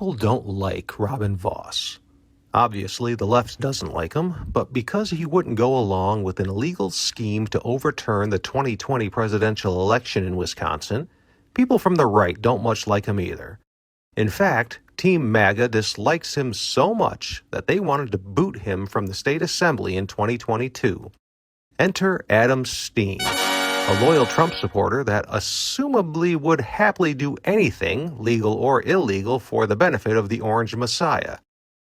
People don't like Robin Vos. Obviously, the left doesn't like him, but because he wouldn't go along with an illegal scheme to overturn the 2020 presidential election in Wisconsin, people from the right don't much like him either. In fact, Team MAGA dislikes him so much that they wanted to boot him from the state assembly in 2022. Enter Adam Steen, a loyal Trump supporter that assumably would happily do anything, legal or illegal, for the benefit of the Orange Messiah.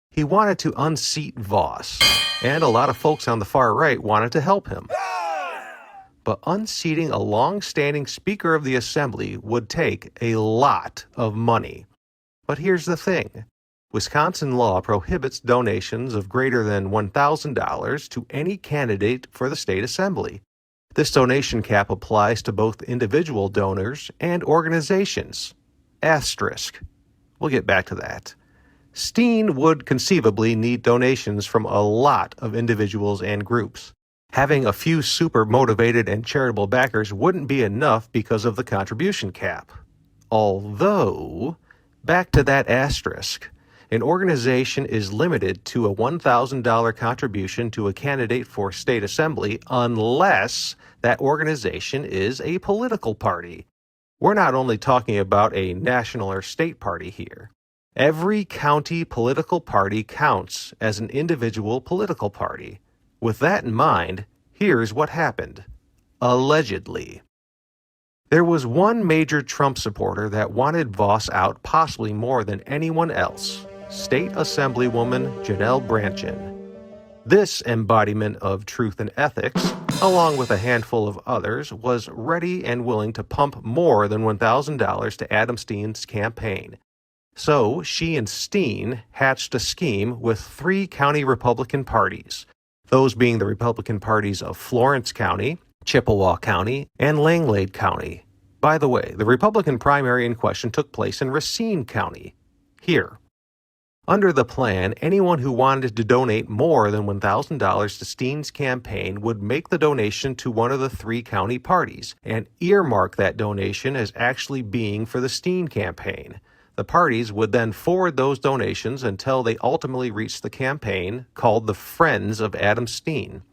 He wanted to unseat Vos, and a lot of folks on the far right wanted to help him. But unseating a long-standing Speaker of the Assembly would take a lot of money. But here's the thing. Wisconsin law prohibits donations of greater than $1,000 to any candidate for the state assembly. This donation cap applies to both individual donors and organizations. Asterisk. We'll get back to that. Steen would conceivably need donations from a lot of individuals and groups. Having a few super motivated and charitable backers wouldn't be enough because of the contribution cap. Although, back to that asterisk, an organization is limited to a $1,000 contribution to a candidate for state assembly unless that organization is a political party. We're not only talking about a national or state party here. Every county political party counts as an individual political party. With that in mind, here's what happened. Allegedly. There was one major Trump supporter that wanted Vos out possibly more than anyone else. State Assemblywoman Janel Brandtjen. This embodiment of truth and ethics, along with a handful of others, was ready and willing to pump more than $1,000 to Adam Steen's campaign. So she and Steen hatched a scheme with 3 county Republican parties, those being the Republican parties of Florence County, Chippewa County, and Langlade County. By the way, the Republican primary in question took place in Racine County, here. Under the plan, anyone who wanted to donate more than $1,000 to Steen's campaign would make the donation to one of the 3 county parties and earmark that donation as actually being for the Steen campaign. The parties would then forward those donations until they ultimately reached the campaign, called the Friends of Adam Steen.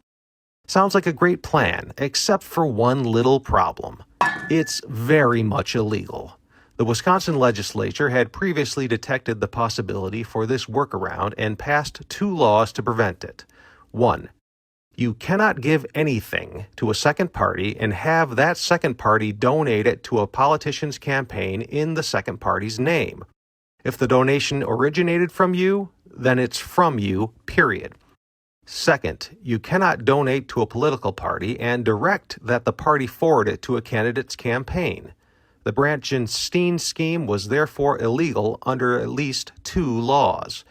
Sounds like a great plan, except for one little problem. It's very much illegal. The Wisconsin legislature had previously detected the possibility for this workaround and passed 2 laws to prevent it. 1. You cannot give anything to a second party and have that second party donate it to a politician's campaign in the second party's name. If the donation originated from you, then it's from you, period. Second, you cannot donate to a political party and direct that the party forward it to a candidate's campaign. The Brandtjen-Steen Scheme was therefore illegal under at least 2 laws.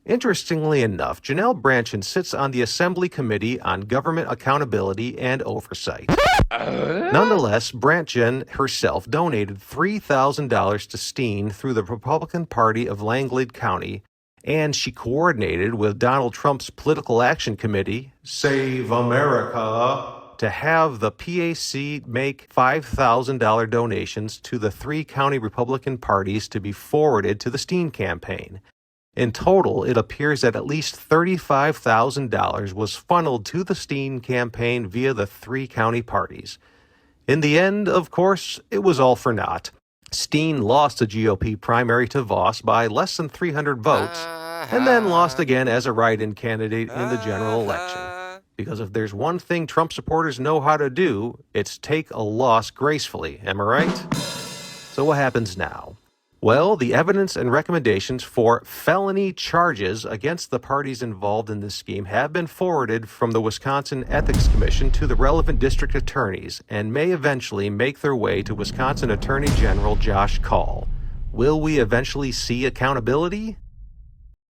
Interestingly enough, Janel Brandtjen sits on the Assembly Committee on Government Accountability and Oversight. Nonetheless, Brandtjen herself donated $3,000 to Steen through the Republican Party of Langlade County, and she coordinated with Donald Trump's Political Action Committee, Save America, to have the PAC make $5,000 donations to the 3 county Republican parties to be forwarded to the Steen campaign. In total, it appears that at least $35,000 was funneled to the Steen campaign via the 3 county parties. In the end, of course, it was all for naught. Steen lost the GOP primary to Vos by less than 300 votes, and then lost again as a write-in candidate in the general election. Because if there's one thing Trump supporters know how to do, it's take a loss gracefully, am I right? So what happens now? Well, the evidence and recommendations for felony charges against the parties involved in this scheme have been forwarded from the Wisconsin Ethics Commission to the relevant district attorneys and may eventually make their way to Wisconsin Attorney General Josh Kaul. Will we eventually see accountability?